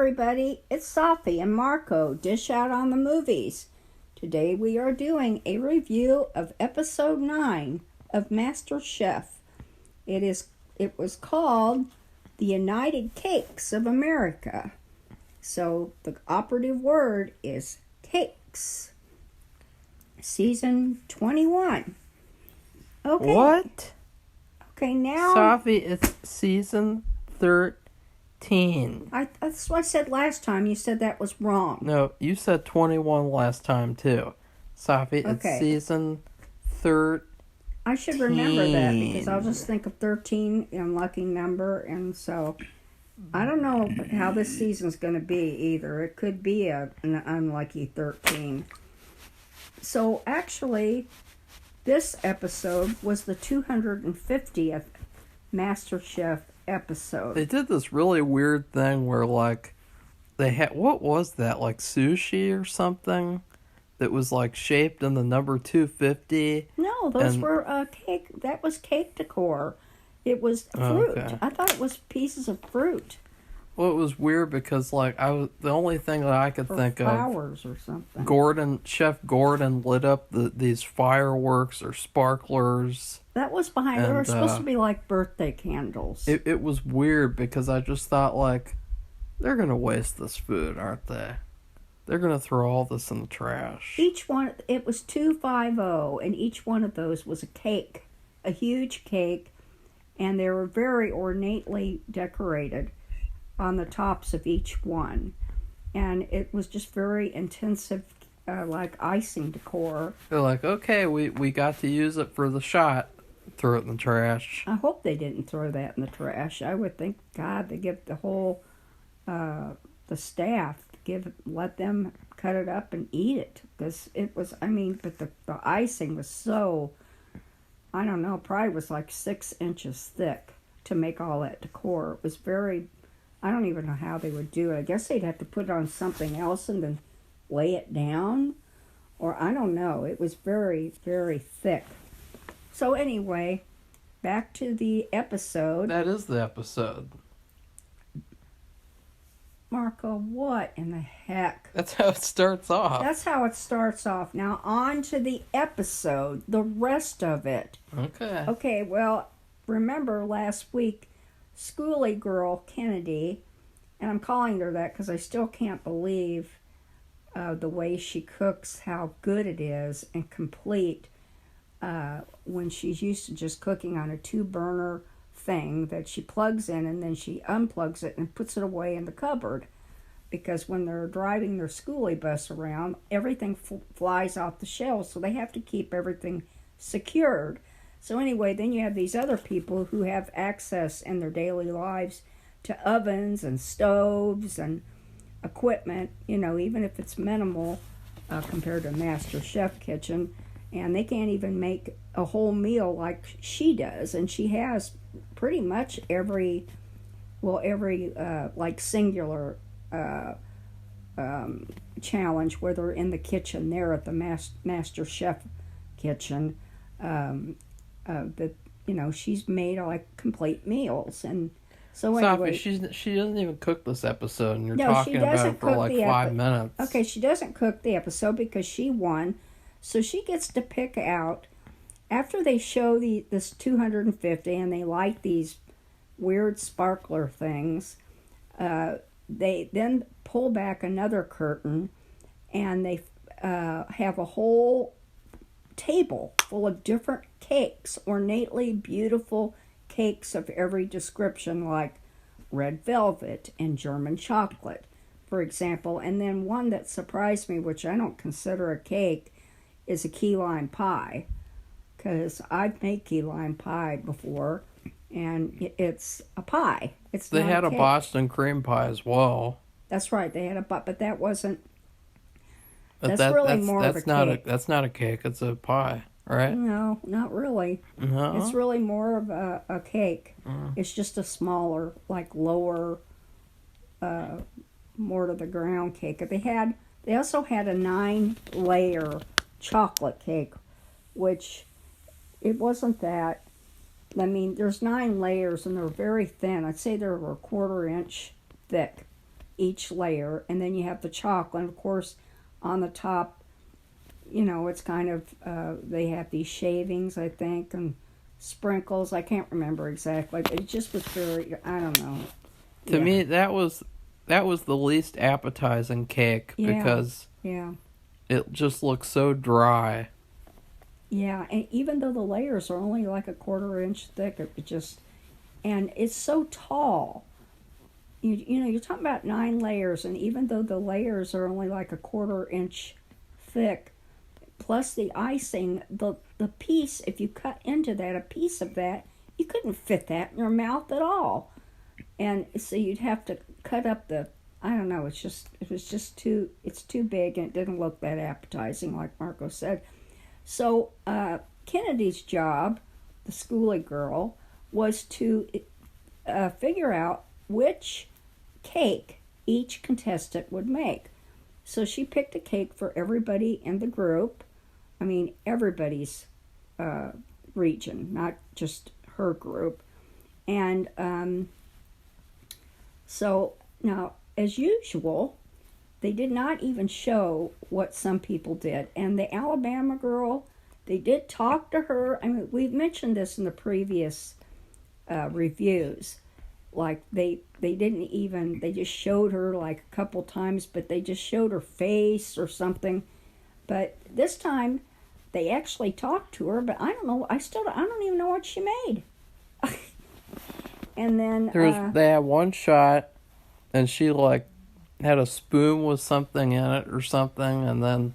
everybody, it's Safi and Marco, Dish Out on the Movies. Today we are doing a review of episode 9 of Masterchef. It was called The United Cakes of America. So the operative word is cakes. Season 21. Okay. What? Okay, now... Safi, it's season 13. That's what I said last time. You said that was wrong. No, you said 21 last time, too. Safi, Okay. it's season 13. I should remember that because I'll just think of 13, unlucky number, and so I don't know how this season's going to be either. It could be an unlucky 13. So actually, this episode was the 250th MasterChef episode. They did this really weird thing where, like, they had, what was that, like sushi or something that was, like, shaped in the number 250? No, those were cake. That was cake decor. It was fruit. Okay. I thought it was pieces of fruit. Well, it was weird because, like, the only thing that I could think flowers of, or something. Chef Gordon lit up these fireworks or sparklers. That was behind. They were supposed to be like birthday candles. It was weird because I just thought, like, they're gonna waste this food, aren't they? They're gonna throw all this in the trash. Each one, it was 250, and each one of those was a cake, a huge cake, and they were very ornately decorated on the tops of each one, and it was just very intensive, like icing decor. They're like, okay, we got to use it for the shot. Throw it in the trash. I hope they didn't throw that in the trash. I would think, God, they give the whole, the staff, let them cut it up and eat it. Because it was, but the icing was so, I don't know, probably was like 6 inches thick to make all that decor. It was very, I don't even know how they would do it. I guess they'd have to put it on something else and then lay it down. Or I don't know. It was very, very thick. So anyway, back to the episode. That is the episode. Marco, what in the heck? That's how it starts off. That's how it starts off. Now on to the episode, the rest of it. Okay. Okay, well, remember last week, schooly girl Kennedy, and I'm calling her that because I still can't believe the way she cooks, how good it is and complete. When she's used to just cooking on a 2-burner thing that she plugs in and then she unplugs it and puts it away in the cupboard, because when they're driving their schoolie bus around, everything flies off the shelves, so they have to keep everything secured. So anyway, then you have these other people who have access in their daily lives to ovens and stoves and equipment, even if it's minimal compared to a MasterChef kitchen. And they can't even make a whole meal like she does. And she has pretty much every like singular challenge where they're in the kitchen there at the MasterChef kitchen. That she's made like complete meals. And so anyway, Safi, she doesn't even cook this episode, and you're no, talking about it for like 5 minutes. Okay, she doesn't cook the episode because she won. So she gets to pick out, after they show this 250 and they light these weird sparkler things, they then pull back another curtain and they have a whole table full of different cakes, ornately beautiful cakes of every description, like red velvet and German chocolate, for example. And then one that surprised me, which I don't consider a cake, is a key lime pie, because I've made key lime pie before, and it's a pie. They had a Boston cream pie as well. That's right, they had but that wasn't. That's more of a cake. That's not a cake. It's a pie, right? No, not really. No, it's really more of a cake. It's just a smaller, like lower, more to the ground cake. They also had a 9-layer chocolate cake, which it wasn't that. There's 9 layers and they're very thin. I'd say they were a 1/4 inch thick. each layer, and then you have the chocolate. And of course, on the top, it's kind of they have these shavings, I think, and sprinkles. I can't remember exactly. It just was very, I don't know. To me, that was the least appetizing cake because it just looks so dry. Yeah, and even though the layers are only like a 1/4 inch thick, and it's so tall. You're talking about 9 layers, and even though the layers are only like a 1/4 inch thick, plus the icing, the piece, if you cut into that, a piece of that, you couldn't fit that in your mouth at all. And so you'd have to cut up I don't know, it's too big, and it didn't look that appetizing, like Marco said. So Kennedy's job, the schoolie girl, was to figure out which cake each contestant would make. So she picked a cake for everybody in the group. I mean, everybody's region, not just her group. And so now, as usual, they did not even show what some people did. And the Alabama girl, they did talk to her. I mean, we've mentioned this in the previous reviews. Like, they didn't even, they just showed her like a couple times, but they just showed her face or something. But this time, they actually talked to her, but I don't know, I don't even know what she made. And then they had one shot, and she like had a spoon with something in it or something, and then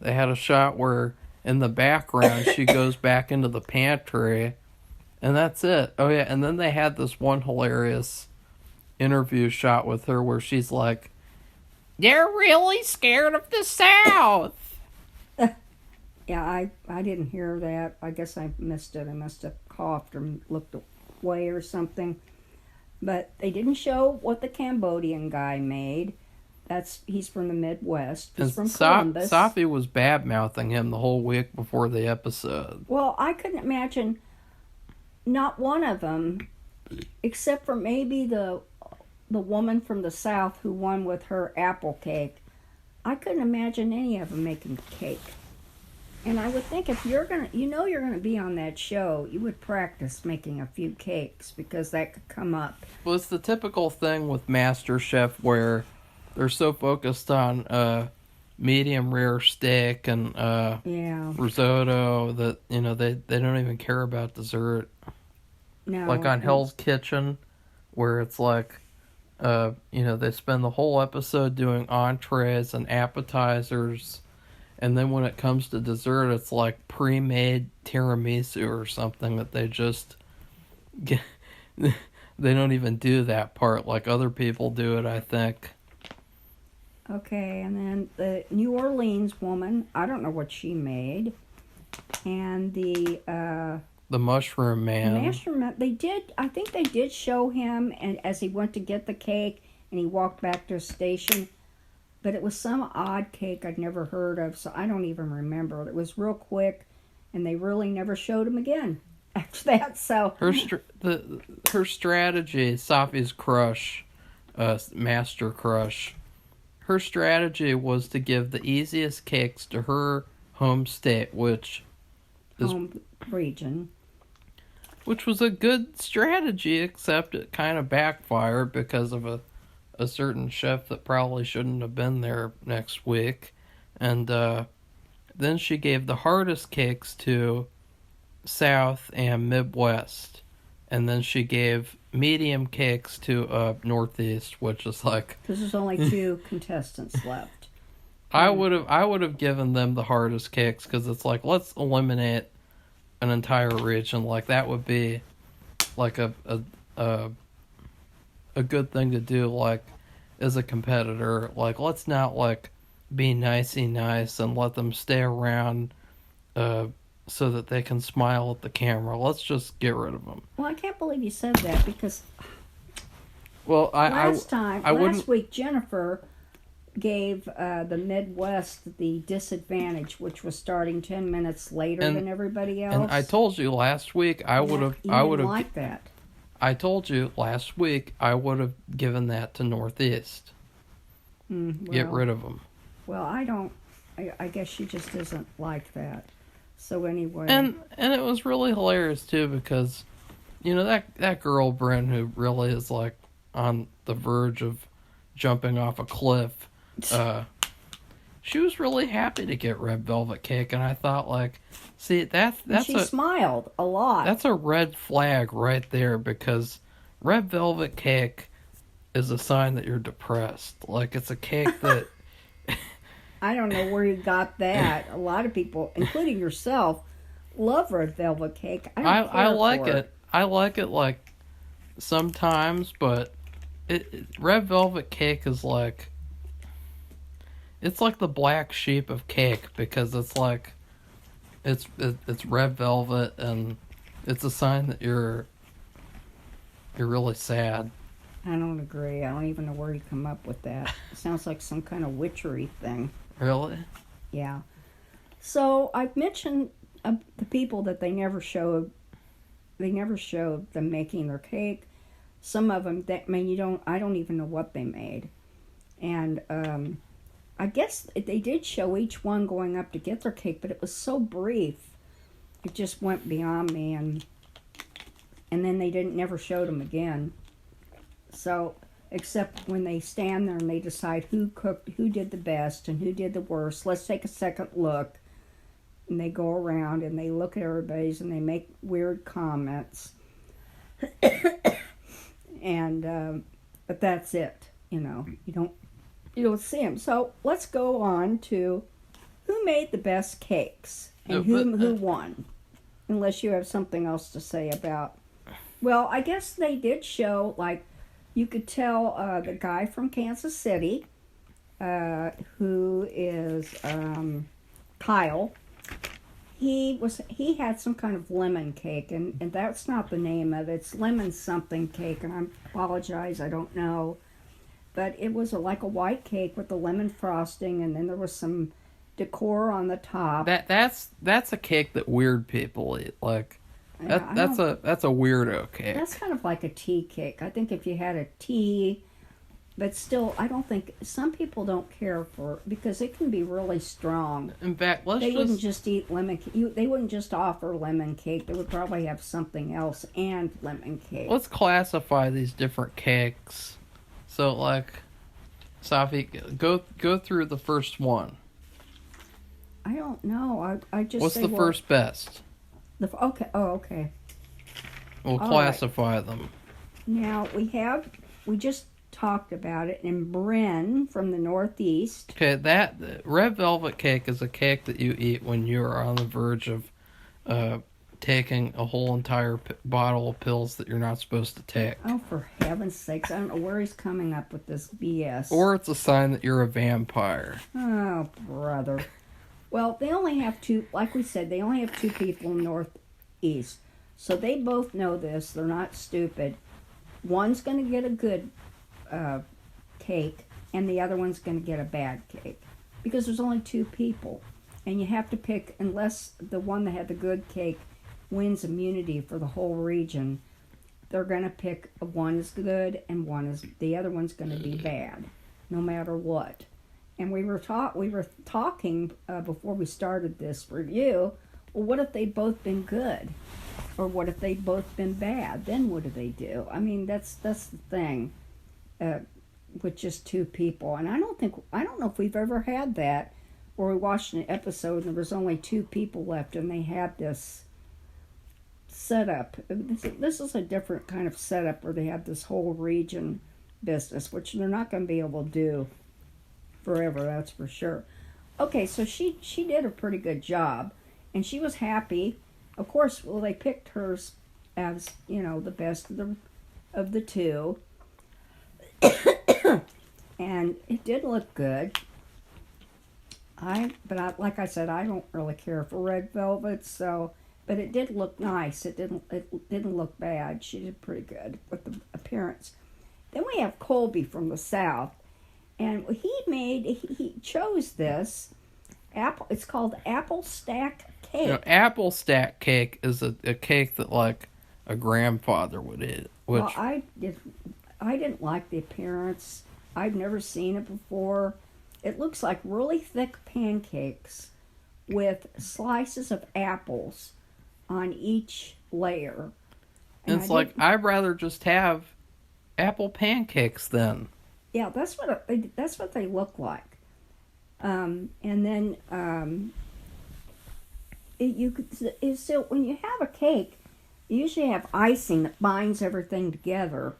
they had a shot where in the background she goes back into the pantry, and that's it. Oh yeah, and then they had this one hilarious interview shot with her where she's like, "They're really scared of the South." Yeah, I didn't hear that. I guess I missed it. I must have coughed or looked away or something. But they didn't show what the Cambodian guy made. He's from the Midwest. He's from Columbus. Safi was bad-mouthing him the whole week before the episode. Well, I couldn't imagine not one of them, except for maybe the woman from the South who won with her apple cake. I couldn't imagine any of them making cake. And I would think if you're gonna be on that show, you would practice making a few cakes, because that could come up. Well, it's the typical thing with Masterchef where they're so focused on medium rare steak and risotto that they don't even care about dessert. No, like on Hell's Kitchen, where it's like they spend the whole episode doing entrees and appetizers. And then when it comes to dessert, it's like pre-made tiramisu or something that they just get. They don't even do that part like other people do it, I think. Okay, and then the New Orleans woman, I don't know what she made. And the mushroom man. I think they did show him, and as he went to get the cake and he walked back to his station. But it was some odd cake I'd never heard of, so I don't even remember. It was real quick, and they really never showed him again after that. So her strategy, Safi's crush, master crush, her strategy was to give the easiest cakes to her home state, which region, which was a good strategy, except it kind of backfired because of a certain chef that probably shouldn't have been there next week. And then she gave the hardest cakes to South and Midwest. And then she gave medium cakes to Northeast, which is like... Because there's only 2 contestants left. I would have given them the hardest cakes, because it's like, let's eliminate an entire region. Like, that would be like a good thing to do, like, as a competitor. Like, let's not like be nicey nice and let them stay around so that they can smile at the camera. Let's just get rid of them. Well, I can't believe you said that, because last week Jennifer gave the Midwest the disadvantage, which was starting 10 minutes later than everybody else. And I told you last week I would have like that. I told you last week I would have given that to Northeast. Get rid of them. Well, I don't. I guess she just isn't like that. So anyway. And it was really hilarious too because, that girl Bryn who really is like on the verge of jumping off a cliff. She was really happy to get red velvet cake, and I thought, like, see, that's she smiled a lot. That's a red flag right there, because red velvet cake is a sign that you're depressed. Like, it's a cake that... I don't know where you got that. A lot of people, including yourself, love red velvet cake. I like it. I like it, like, sometimes, but red velvet cake is like... It's like the black sheep of cake, because it's like it's red velvet, and it's a sign that you're really sad. I don't agree. I don't even know where you come up with that. It sounds like some kind of witchery thing. Really? Yeah. So I've mentioned the people that they never showed. They never showed them making their cake. Some of them, I don't even know what they made, and I guess they did show each one going up to get their cake, but it was so brief. It just went beyond me, and then they never showed them again. So, except when they stand there and they decide who did the best and who did the worst. Let's take a second look. And they go around and they look at everybody's and they make weird comments. And, but that's it. You don't see them. So let's go on to who made the best cakes and who won. Unless you have something else to say about. Well, I guess they did show, like, you could tell the guy from Kansas City, who is Kyle. He had some kind of lemon cake, and that's not the name of it. It's lemon something cake, and I apologize, I don't know. But it was like a white cake with the lemon frosting, and then there was some decor on the top. That's a cake that weird people eat. Like that's a weirdo cake. That's kind of like a tea cake. I think if you had a tea, but still, I don't think some people don't care for it because it can be really strong. In fact, they wouldn't just eat lemon cake. They wouldn't just offer lemon cake. They would probably have something else and lemon cake. Let's classify these different cakes. So, like, Safi, go through the first one. I don't know. I just What's say, the first best? Okay. Oh, okay. We'll classify them. Now, we just talked about it in Bryn from the Northeast. Okay, that red velvet cake is a cake that you eat when you're on the verge of taking a whole entire bottle of pills that you're not supposed to take. Oh, for heaven's sakes. I don't know where he's coming up with this BS. Or it's a sign that you're a vampire. Oh, brother. Well, they only have two, like we said, they only have two people in the Northeast. So they both know this. They're not stupid. One's going to get a good cake, and the other one's going to get a bad cake. Because there's only two people. And you have to pick, unless the one that had the good cake wins immunity for the whole region, they're going to pick one is good and the other one's going to be bad, no matter what. And we were talking before we started this review. Well, what if they'd both been good, or what if they'd both been bad? Then what do they do? I mean, that's the thing with just two people. And I don't know if we've ever had that, where we watched an episode and there was only two people left, and they had this setup. This is a different kind of setup where they have this whole region business, which they're not going to be able to do forever, that's for sure. Okay, so she did a pretty good job, and she was happy. Of course, well, they picked hers as, the best of the two. And it did look good. Like I said, I don't really care for red velvet, but it did look nice. It didn't look bad. She did pretty good with the appearance. Then we have Colby from the South, and he chose this apple. It's called apple stack cake. Apple stack cake is a cake that like a grandfather would eat. Well, I didn't like the appearance. I've never seen it before. It looks like really thick pancakes with slices of apples on each layer. And it's like, I'd rather just have apple pancakes then. Yeah, that's what they look like. And then so when you have a cake, you usually have icing that binds everything together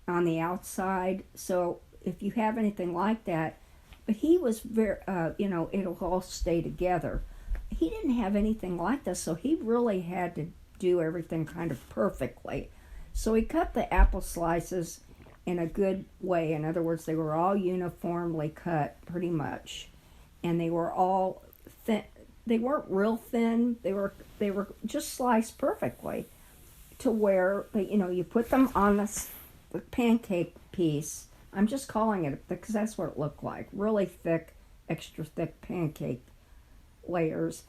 on the outside. So if you have anything like that, but he was very, it'll all stay together. He didn't have anything like this, so he really had to do everything kind of perfectly. So he cut the apple slices in a good way. In other words, they were all uniformly cut, pretty much, and they were all thin. They weren't real thin. They were just sliced perfectly, to where you put them on the pancake piece. I'm just calling it because that's what it looked like. Really thick, extra thick pancake layers.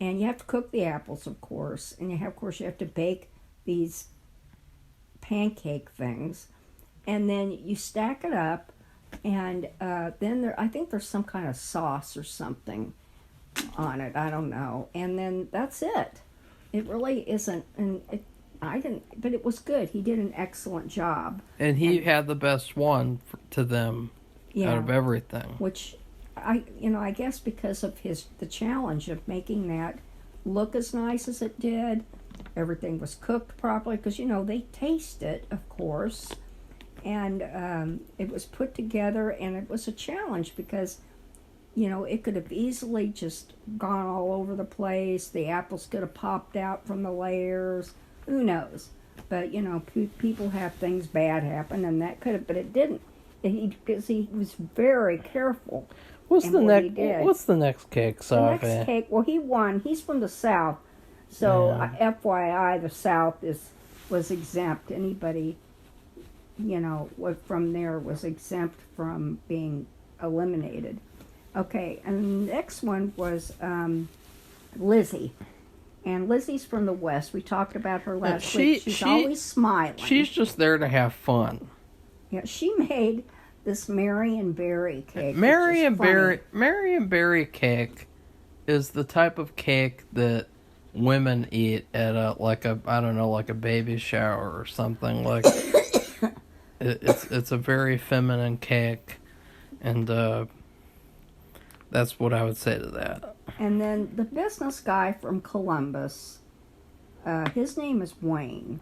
And you have to cook the apples, of course. And you have to bake these pancake things. And then you stack it up. And then I think there's some kind of sauce or something on it. I don't know. And then that's it. It really isn't. And but it was good. He did an excellent job. And he had the best one to them out of everything. Which, I guess because of the challenge of making that look as nice as it did, everything was cooked properly, because, they taste it, of course. And it was put together, and it was a challenge because, it could have easily just gone all over the place. The apples could have popped out from the layers. Who knows? But, people have things bad happen, and that could have, but it didn't. Because he was very careful. What's the next cake, Safi? The next cake, well, he won. He's from the South. So, FYI, the South was exempt. Anybody, from there was exempt from being eliminated. Okay, and the next one was Lizzie. And Lizzie's from the West. We talked about her last week. She's always smiling. She's just there to have fun. Yeah, she made this Marion Berry cake. Marion Berry cake is the type of cake that women eat at a baby shower or something. Like it's a very feminine cake, and that's what I would say to that. And then the business guy from Columbus, his name is Wayne.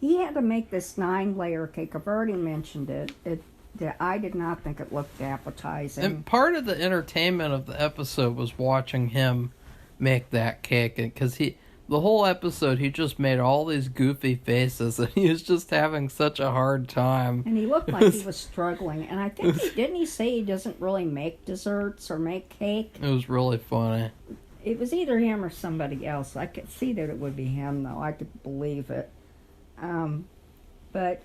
He had to make this 9-layer cake. I've already mentioned it. I did not think it looked appetizing. And part of the entertainment of the episode was watching him make that cake, because the whole episode he just made all these goofy faces, and he was just having such a hard time. And he looked like he was struggling. And I think didn't he say he doesn't really make desserts or make cake? It was really funny. It was either him or somebody else. I could see that it would be him, though. I could believe it. But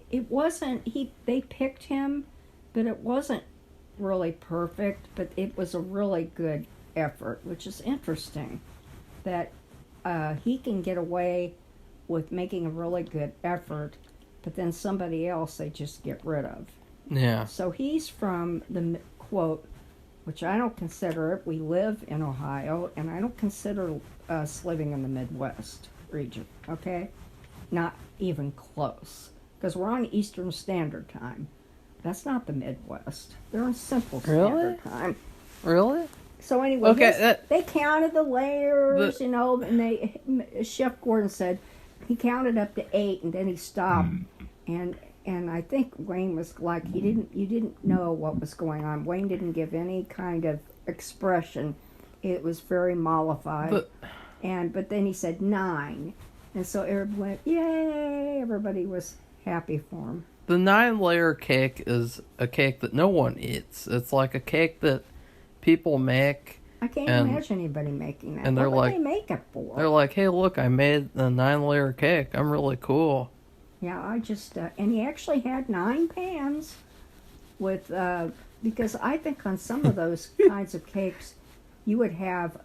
it wasn't. They picked him, but it wasn't really perfect. But it was a really good effort, which is interesting. That he can get away with making a really good effort, but then somebody else they just get rid of. Yeah. So he's from the quote, which I don't consider it. We live in Ohio, and I don't consider us living in the Midwest region. Okay, not even close, because we're on Eastern Standard Time. That's not the Midwest. They're on Central Standard Time. Really? So anyway, okay, they counted the layers, and Chef Gordon said he counted up to 8, and then he stopped, and I think Wayne was like, you didn't know what was going on. Wayne didn't give any kind of expression. It was very mollified, but then he said 9, and so everybody went, yay! Everybody was happy for him. The 9-layer cake is a cake that no one eats. It's like a cake that people make. I can't imagine anybody making that. And what would they make it for? They're like, hey, look, I made a 9-layer cake. I'm really cool. Yeah, I just, and he actually had 9 pans with, because I think on some of those kinds of cakes, you would have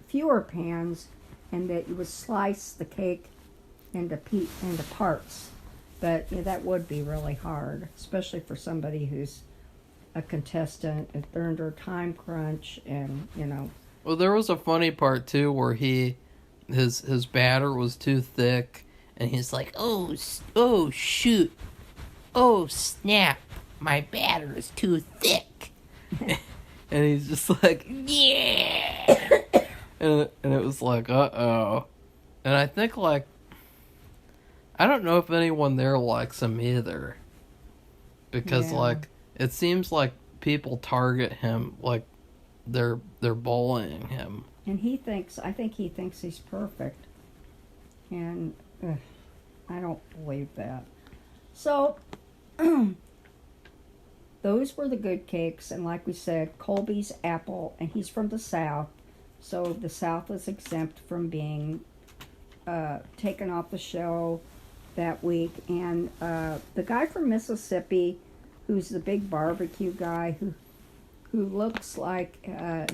fewer pans, and that you would slice the cake into parts. But yeah, that would be really hard, especially for somebody who's a contestant. If they're under a time crunch, and Well, there was a funny part too where his batter was too thick, and he's like, oh shoot, oh snap, my batter is too thick, and he's just like, yeah, and it was like, uh-oh, and I think like, I don't know if anyone there likes him either, because like it seems like people target him like they're bullying him. And I think he thinks he's perfect. And I don't believe that. So, those were the good cakes. And like we said, Colby's apple, and he's from the South. So the South is exempt from being taken off the show that week. And the guy from Mississippi, who's the big barbecue guy, who looks like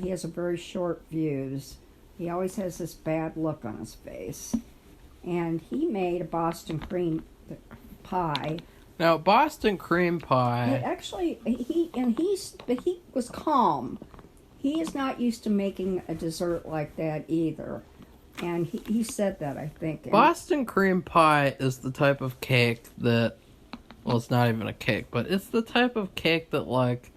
he has a very short fuse. He always has this bad look on his face. And he made a Boston cream pie. Now, Boston cream pie... But he was calm. He is not used to making a dessert like that either. And he said that, I think. Boston cream pie is the type of cake that... Well, it's not even a cake, but it's the type of cake that, like,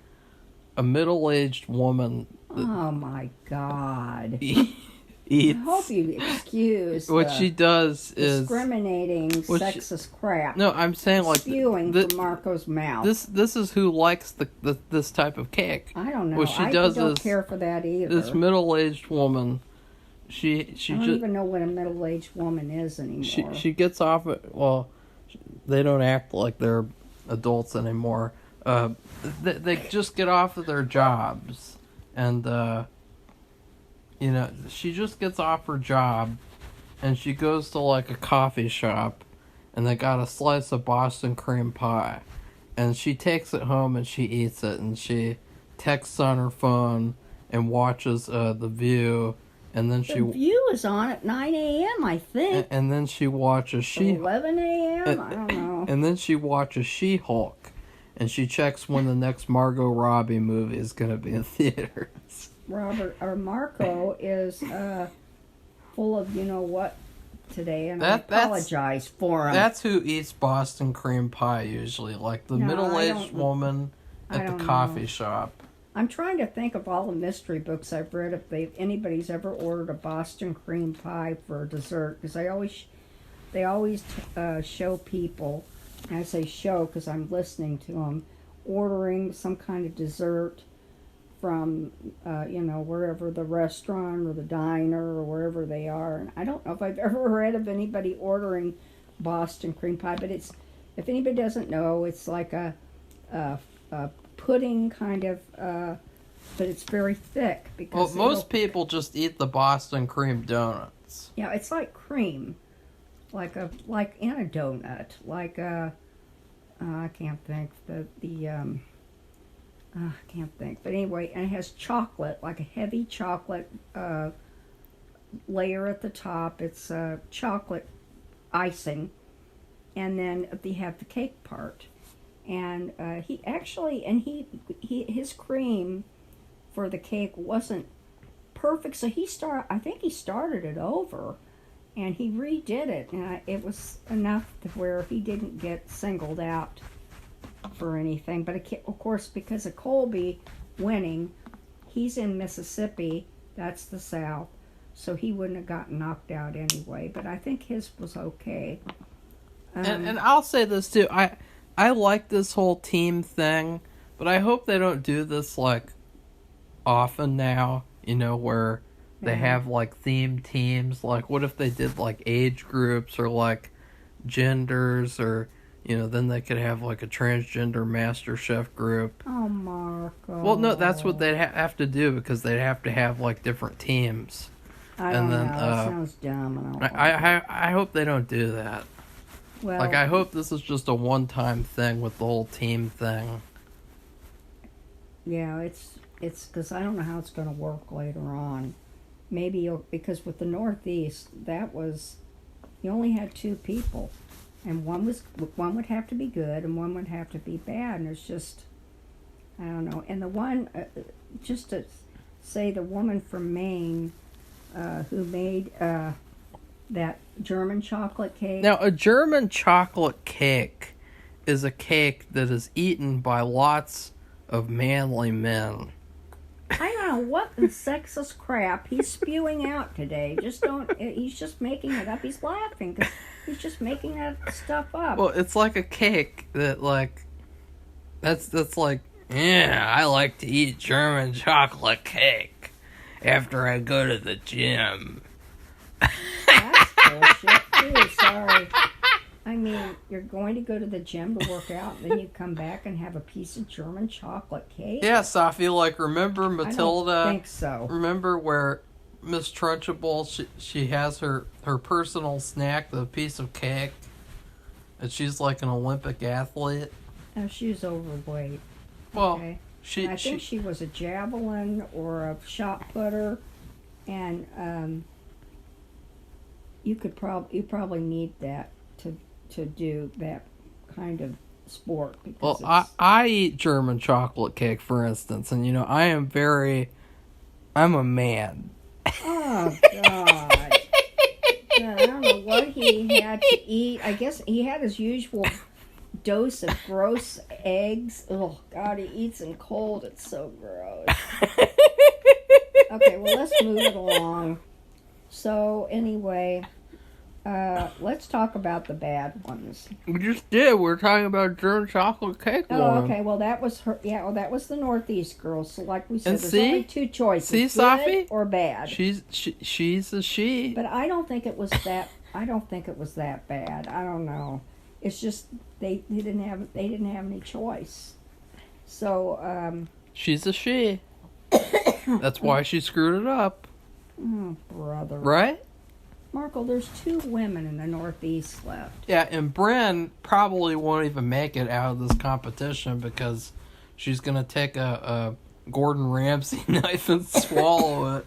a middle-aged woman... Oh, my God. Eats. I hope you excuse what she does is... discriminating, sexist crap. No, I'm saying, like... Spewing from Marco's mouth. This is who likes this type of cake. I don't know. What she I does don't is, care for that either. This middle-aged woman... I don't even know what a middle-aged woman is anymore. She gets off it. Well, they don't act like they're adults anymore. They just get off of their jobs, and she just gets off her job, and she goes to like a coffee shop, and they got a slice of Boston cream pie, and she takes it home and she eats it, and she texts on her phone and watches The View. And then The View is on at 9 a.m., I think. And then she watches 11 a.m.? I don't know. And then she watches She-Hulk. And she checks when the next Margot Robbie movie is going to be in theaters. Marco is full of you-know-what today, and I apologize for him. That's who eats Boston cream pie usually. Like the middle-aged woman at the coffee shop. I'm trying to think of all the mystery books I've read if anybody's ever ordered a Boston cream pie for dessert, because they always show people, and I say show because I'm listening to them, ordering some kind of dessert from wherever, the restaurant or the diner or wherever they are. And I don't know if I've ever read of anybody ordering Boston cream pie, but if anybody doesn't know, it's like a pudding kind of, but it's very thick. Because most people just eat the Boston cream donuts. Yeah, it's like cream, like in a donut, like I can't think I can't think. But anyway, and it has chocolate, like a heavy chocolate layer at the top. It's chocolate icing, and then they have the cake part. And his cream for the cake wasn't perfect, so I think he started it over, and he redid it, and it was enough to where he didn't get singled out for anything. But of course, because of Colby winning, he's in Mississippi, that's the South, so he wouldn't have gotten knocked out anyway. But I think his was okay. And I'll say this too, I like this whole team thing, but I hope they don't do this, like, often now, where they have, like, themed teams. Like, what if they did, like, age groups or, like, genders, or, then they could have, like, a transgender Masterchef group. Oh, Marco. Well, no, that's what they'd have to do, because they'd have to have, like, different teams. I don't know, that sounds dumb. I hope they don't do that. Well, like, I hope this is just a one-time thing with the whole team thing. Yeah, it's because I don't know how it's going to work later on. Maybe because with the Northeast, you only had 2 people. and one would have to be good and one would have to be bad, and it's just, I don't know. And the one, just to say, the woman from Maine who made that German chocolate cake. Now, a German chocolate cake is a cake that is eaten by lots of manly men. I don't know what the sexist crap he's spewing out today. He's just making it up. He's laughing because he's just making that stuff up. Well, it's like a cake that, like, that's like, yeah, I like to eat German chocolate cake after I go to the gym. That's bullshit, too. Sorry. I mean, you're going to go to the gym to work out, and then you come back and have a piece of German chocolate cake? Yeah, Safi, like, remember Matilda? I don't think so. Remember where Miss Trunchbull, she has her personal snack, the piece of cake, and she's like an Olympic athlete? Oh, she was overweight. Well, okay. I think she was a javelin or a shot putter, and you probably need that to do that kind of sport. Well, I eat German chocolate cake, for instance, and I'm a man. Oh, God. I don't know what he had to eat. I guess he had his usual dose of gross eggs. Oh, God, he eats them cold. It's so gross. Okay, well, let's move it along. So, anyway, let's talk about the bad ones. We just did. We're talking about German chocolate cake. Oh, okay. Well, that was her. Yeah, well, that was the Northeast girl. So, like we said, and there's only two choices: see, good Safi? or bad. She's a she. But I don't think it was that. I don't think it was that bad. I don't know. It's just they didn't have any choice. So she's a she. That's why she screwed it up. Oh, brother. Right? Marco, there's 2 women in the Northeast left. Yeah, and Bryn probably won't even make it out of this competition because she's going to take a Gordon Ramsay knife and swallow it.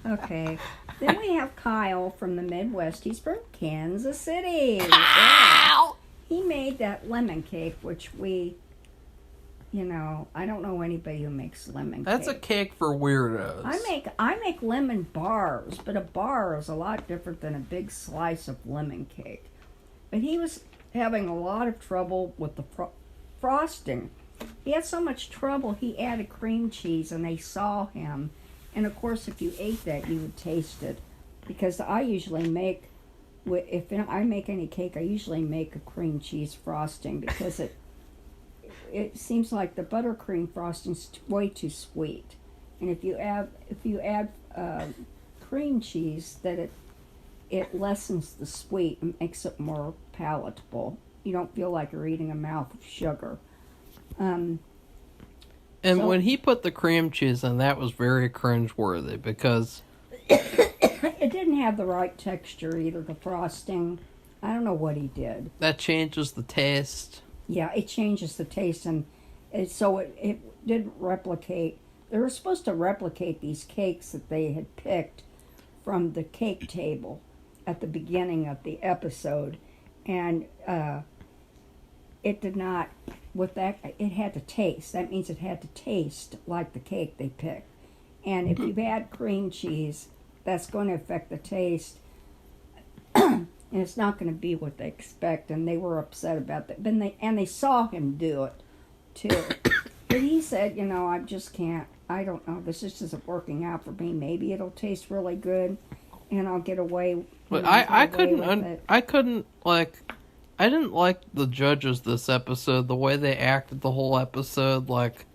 Okay. Then we have Kyle from the Midwest. He's from Kansas City. Kyle! He made that lemon cake, which I don't know anybody who makes lemon cake. That's a cake for weirdos. I make lemon bars, but a bar is a lot different than a big slice of lemon cake. But he was having a lot of trouble with the frosting. He had so much trouble, he added cream cheese, and they saw him. And of course, if you ate that, you would taste it. Because I usually make, if I make any cake, I usually make a cream cheese frosting because it seems like the buttercream frosting's way too sweet. And if you add cream cheese, that it lessens the sweet and makes it more palatable. You don't feel like you're eating a mouth of sugar. And when he put the cream cheese in, that was very cringeworthy because it didn't have the right texture either, the frosting. I don't know what he did. That changes the taste. Yeah, it changes the taste, and so it didn't replicate. They were supposed to replicate these cakes that they had picked from the cake table at the beginning of the episode, and it did not. With that, it had to taste. That means it had to taste like the cake they picked. And if you add cream cheese, that's going to affect the taste. And it's not going to be what they expect. And they were upset about that. And they saw him do it, too. But he said, I just can't. I don't know. This just isn't working out for me. Maybe it'll taste really good, and I'll get away. But I couldn't I didn't like the judges this episode, the way they acted the whole episode. Like,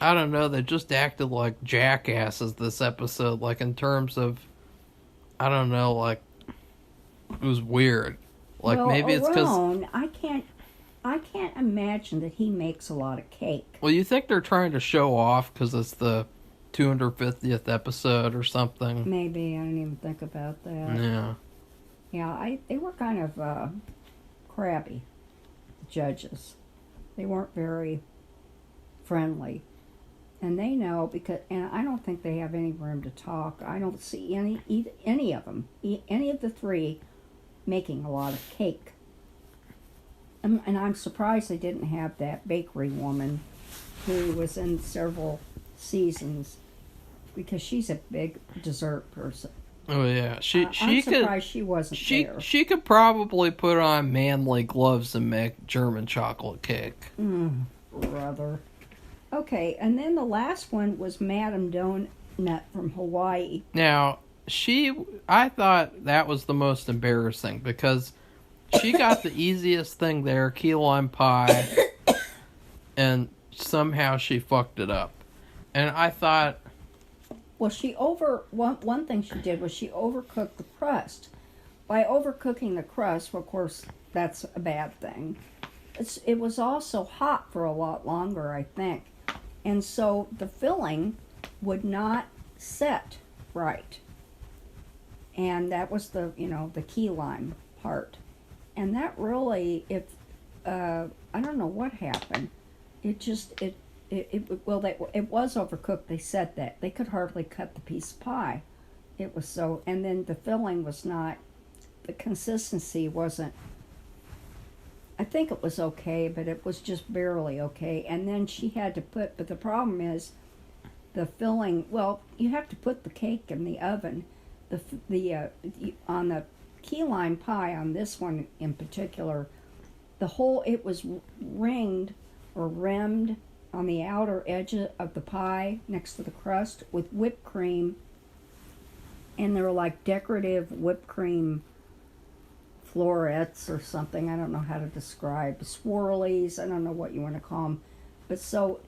I don't know, they just acted like jackasses this episode. Like, in terms of, I don't know, like, it was weird. Like, well, maybe it's because I can't imagine that he makes a lot of cake. Well, you think they're trying to show off because it's the 250th episode or something? Maybe. I didn't even think about that. Yeah. Yeah, they were kind of crabby, the judges. They weren't very friendly. And they know and I don't think they have any room to talk. I don't see any of them, any of the 3 making a lot of cake. And I'm surprised they didn't have that bakery woman who was in several seasons, because she's a big dessert person. Oh yeah, I'm surprised she wasn't there. She could probably put on manly gloves and make German chocolate cake. Brother. Okay, and then the last one was Madame Donut from Hawaii. Now, I thought that was the most embarrassing because she got the easiest thing there, key lime pie, and somehow she fucked it up. And I thought... Well, one thing she did was she overcooked the crust. By overcooking the crust, well, of course, that's a bad thing. It was also hot for a lot longer, I think. And so the filling would not set right. And that was the key lime part. And that really, I don't know what happened. It was overcooked. They said that. They could hardly cut the piece of pie. It was so, and then the filling was not, the consistency wasn't, I think it was okay, but it was just barely okay. And then she had to but the problem is the filling, well, you have to put the cake in the oven. On the key lime pie, on this one in particular, it was ringed or rimmed on the outer edge of the pie next to the crust with whipped cream, and they were like decorative whipped cream florets or something. I don't know how to describe. Swirlies, I don't know what you want to call them. But so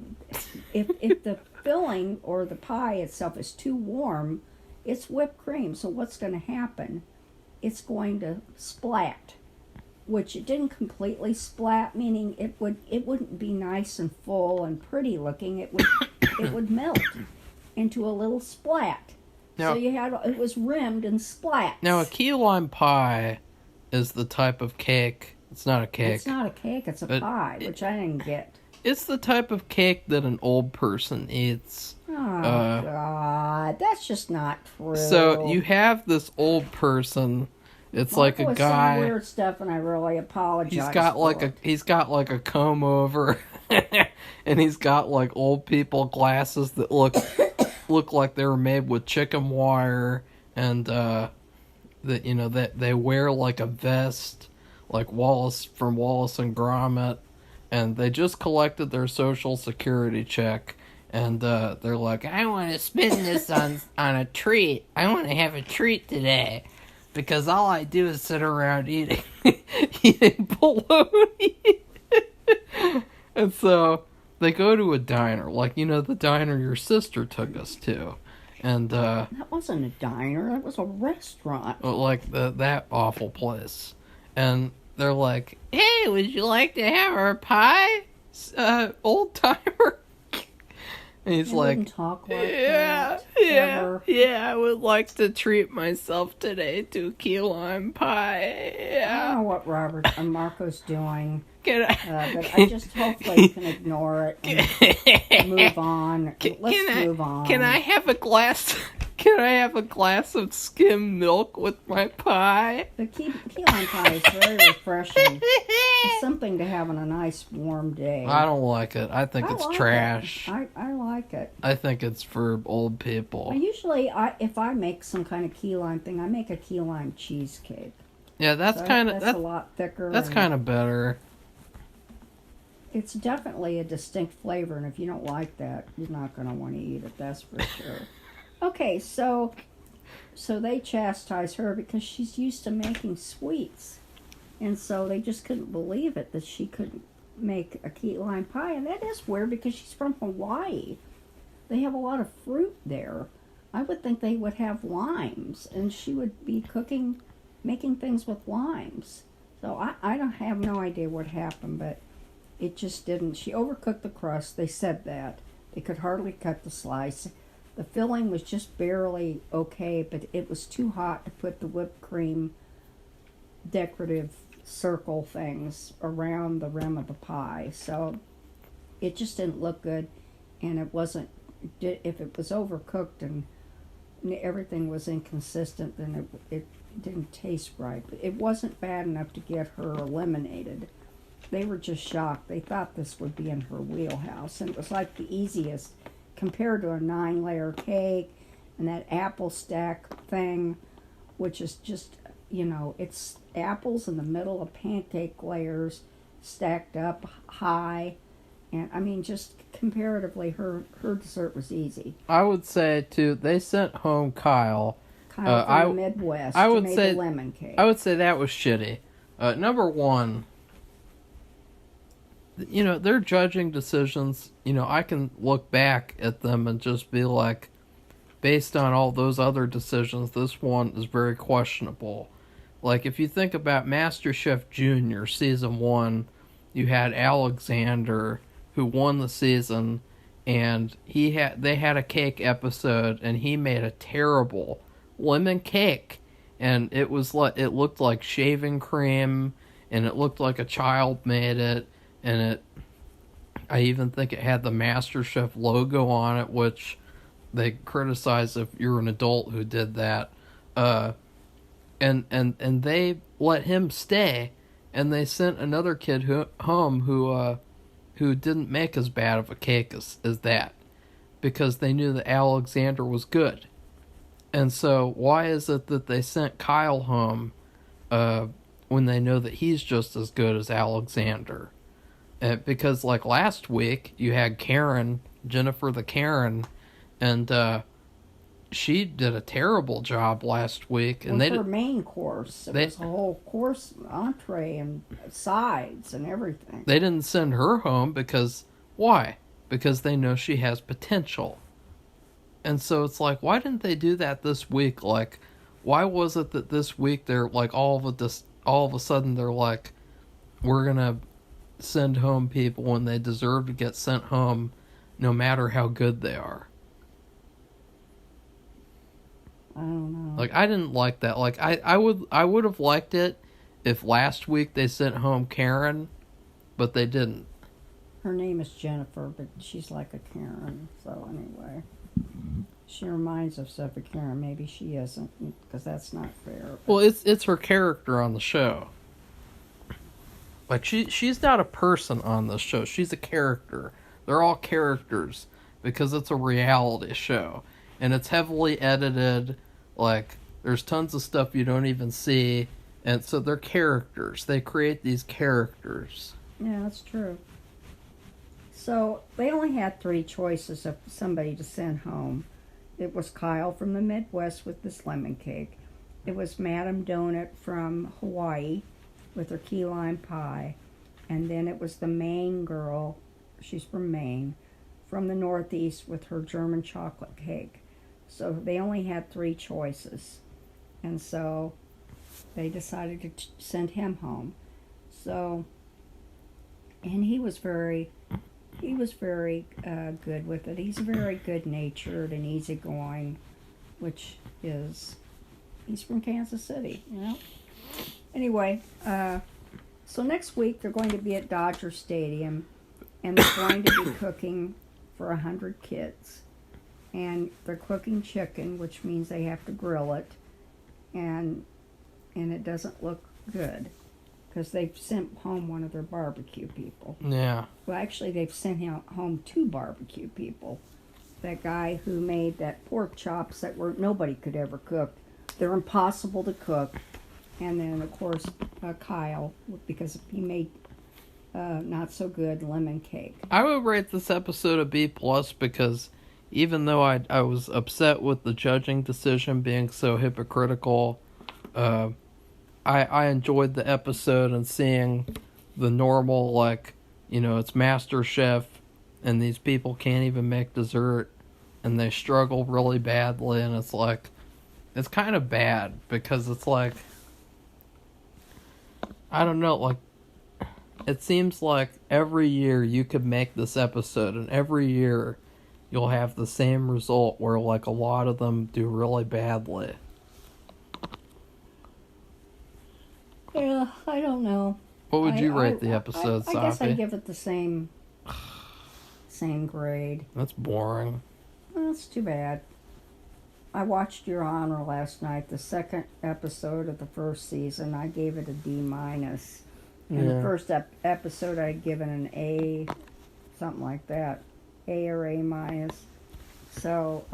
if the filling or the pie itself is too warm, it's whipped cream. So what's going to happen? It's going to splat, which it didn't completely splat, meaning it wouldn't be nice and full and pretty looking. It would melt into a little splat. Now, so it was rimmed and splat. Now a key lime pie is the type of cake. It's not a cake. It's not a cake. It's a pie, which I didn't get. It's the type of cake that an old person eats. Oh, God. That's just not true. So you have this old person. It's Marco like a guy. Some weird stuff, and I really apologize. He's got like a comb over, and he's got like old people glasses that look like they were made with chicken wire, and that they wear like a vest, like Wallace from Wallace and Gromit, and they just collected their Social Security check, and they're like, I want to spend this on a treat. I want to have a treat today. Because all I do is sit around eating bologna. And so they go to a diner, like, the diner your sister took us to. And that wasn't a diner, that was a restaurant. Like that awful place. And they're like, hey, would you like to have our pie, old timer? And he's like, talk like that, ever. I would like to treat myself today to key lime pie. Yeah. I don't know what Robert and Marco's doing, but I just hopefully you can ignore it and move on. Let's move on. Can I have a glass? Can I have a glass of skim milk with my pie? The key lime pie is very refreshing. It's something to have on a nice warm day. I don't like it. I think it's trash. I like it. I think it's for old people. Usually, if I make some kind of key lime thing, I make a key lime cheesecake. Yeah, that's a lot thicker. That's kind of better. It's definitely a distinct flavor, and if you don't like that, you're not going to want to eat it. That's for sure. Okay, so they chastise her because she's used to making sweets. And so they just couldn't believe it that she could make a key lime pie. And that is weird because she's from Hawaii. They have a lot of fruit there. I would think they would have limes. And she would be making things with limes. So I don't have no idea what happened, but it just didn't. She overcooked the crust. They said that. They could hardly cut the slice. The filling was just barely okay, but it was too hot to put the whipped cream decorative circle things around the rim of the pie. So it just didn't look good, and it wasn't, if it was overcooked and everything was inconsistent, then it didn't taste right. But it wasn't bad enough to get her eliminated. they were just shocked. They thought this would be in her wheelhouse, and it was like the easiest compared to a 9-layer cake and that apple stack thing, which is just, it's apples in the middle of pancake layers stacked up high. And I mean, just comparatively, her dessert was easy. I would say, too, they sent home Kyle. Kyle from the Midwest to make the lemon cake. I would say that was shitty. Number one, their judging decisions, I can look back at them and just be like, based on all those other decisions, this one is very questionable. Like, if you think about Masterchef Junior, Season 1, you had Alexander, who won the season, and they had a cake episode, and he made a terrible lemon cake. And it looked like shaving cream, and it looked like a child made it, and I even think it had the MasterChef logo on it, which they criticize if you're an adult who did that. And they let him stay, and they sent another kid home who didn't make as bad of a cake as that, because they knew that Alexander was good. And so why is it that they sent Kyle home when they know that he's just as good as Alexander? Because like last week, you had Karen, Jennifer the Karen, and she did a terrible job last week. And her main course. It was a whole course, entree and sides and everything. They didn't send her home because, why? Because they know she has potential. And so it's like, why didn't they do that this week? Like, why was it that this week they're like, all of a sudden they're like, we're going to send home people when they deserve to get sent home no matter how good they are? I don't know. Like, I didn't like that. Like, I would have liked it if last week they sent home Karen, but they didn't. Her name is Jennifer, but she's like a Karen. So anyway, she reminds us of a Karen. Maybe she isn't, because that's not fair. Well, it's her character on the show. Like, she's not a person on this show. She's a character. They're all characters because it's a reality show, and it's heavily edited. Like, there's tons of stuff you don't even see, and so they're characters. They create these characters. Yeah, that's true. So they only had 3 choices of somebody to send home. It was Kyle from the Midwest with this lemon cake. It was Madame Donut from Hawaii with her key lime pie. And then it was the Maine girl, she's from Maine, from the Northeast with her German chocolate cake. So they only had 3 choices. And so they decided to send him home. So, and he was very good with it. He's very good-natured and easygoing, which is, he's from Kansas City, Anyway, so next week they're going to be at Dodger Stadium, and they're going to be cooking for 100 kids. And they're cooking chicken, which means they have to grill it, and it doesn't look good, because they've sent home one of their barbecue people. Yeah. Well, actually, they've sent home 2 barbecue people. That guy who made that pork chops that nobody could ever cook. They're impossible to cook. And then, of course, Kyle, because he made not so good lemon cake. I would rate this episode a B+ because even though I was upset with the judging decision being so hypocritical, I enjoyed the episode and seeing the normal, like, it's MasterChef, and these people can't even make dessert, and they struggle really badly, and it's like, it's kind of bad, because it's like, I don't know, like, it seems like every year you could make this episode, and every year you'll have the same result where, like, a lot of them do really badly. Yeah, I don't know. What would you rate the episode, Safi? I guess I give it the same grade. That's boring. Well, that's too bad. I watched Your Honor last night, the second episode of the first season. I gave it a D-. In the first episode, I'd given an A, something like that, A or A minus. So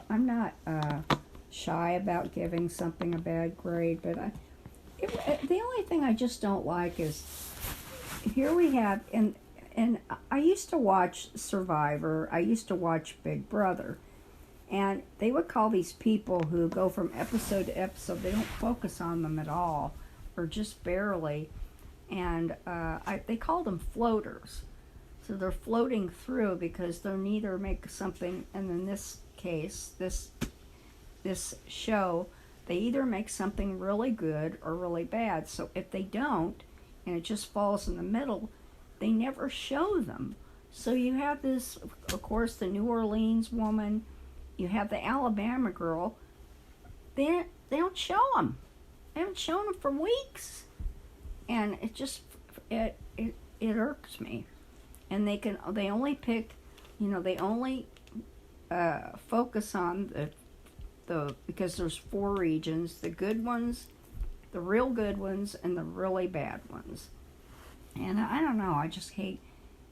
I'm not shy about giving something a bad grade, but the only thing I just don't like is here we have, and I used to watch Survivor, I used to watch Big Brother, and they would call these people who go from episode to episode, they don't focus on them at all, or just barely, and they call them floaters. So they're floating through because they'll neither make something, and in this case, this show, they either make something really good or really bad. So if they don't, and it just falls in the middle, they never show them. So you have this, of course, the New Orleans woman, you have the Alabama girl, they don't show them. They haven't shown them for weeks. And it just, it irks me. And they only pick, they only focus on the because there's 4 regions, the good ones, the real good ones, and the really bad ones. And I don't know, I just hate,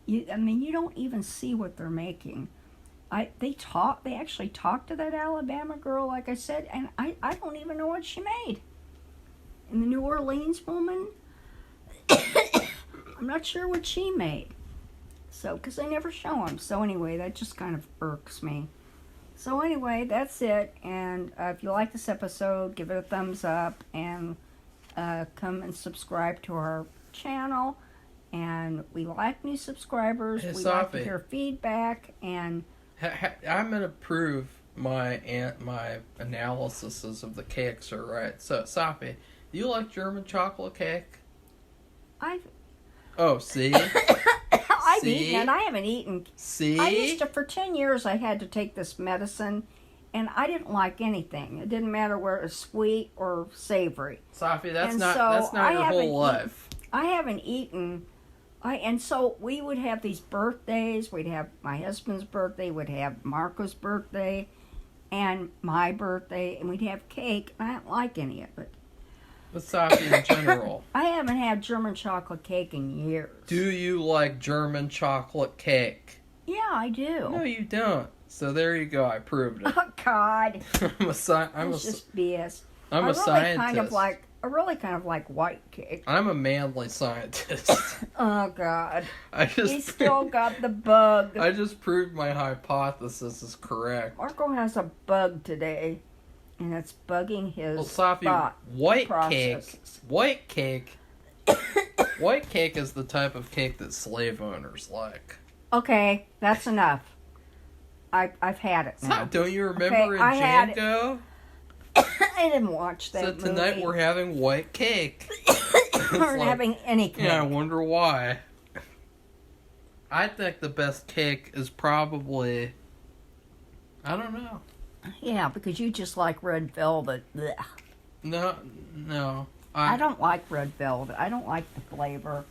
you don't even see what they're making. They actually talk to that Alabama girl, like I said, and I don't even know what she made. And the New Orleans woman, I'm not sure what she made. So, because they never show them. So anyway, that just kind of irks me. So anyway, that's it. And if you like this episode, give it a thumbs up. And come and subscribe to our channel. And we like new subscribers. Hey, we Safi, like to hear feedback. And I'm going to prove my analysis of the cakes are right. So, Safi, do you like German chocolate cake? Oh, see? I've eaten it. I haven't eaten. See? I used to, for 10 years, I had to take this medicine, and I didn't like anything. It didn't matter whether it was sweet or savory. Safi, that's not your whole life. I haven't eaten. And so we would have these birthdays. We'd have my husband's birthday. We'd have Marco's birthday, and my birthday, and we'd have cake. I don't like any of it. But Safi, in general, I haven't had German chocolate cake in years. Do you like German chocolate cake? Yeah, I do. No, you don't. So there you go. I proved it. Oh God! It's just BS. I'm a scientist. I really kind of like white cake. I'm a manly scientist. Oh God! He still got the bug. I just proved my hypothesis is correct. Marco has a bug today, and it's bugging his Safi, white processes. cake is the type of cake that slave owners like. Okay, that's enough. I've had it now. Don't you remember in Django? I didn't watch that movie. So tonight we're having white cake. We're having any cake. Yeah, I wonder why. I think the best cake is probably, I don't know. Yeah, because you just like red velvet. Blech. No. I don't like red velvet. I don't like the flavor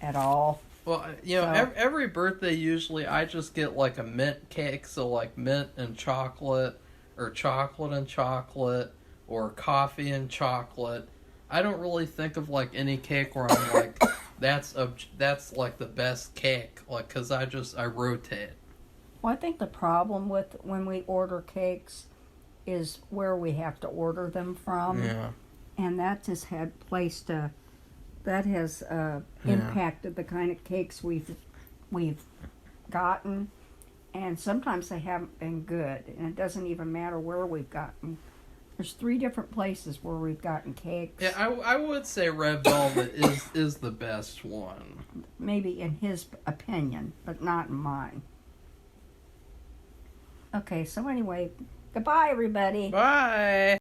at all. Well, every birthday usually I just get like a mint cake, so like mint and chocolate, or chocolate and chocolate, or coffee and chocolate. I don't really think of like any cake where I'm like, that's like the best cake, like, because I rotate. Well, I think the problem with when we order cakes is where we have to order them from. Yeah. And that has impacted the kind of cakes we've gotten, and sometimes they haven't been good, and it doesn't even matter where we've gotten. There's 3 different places where we've gotten cakes. Yeah, I would say red velvet is the best one. Maybe in his opinion, but not in mine. Okay, so anyway, goodbye everybody. Bye.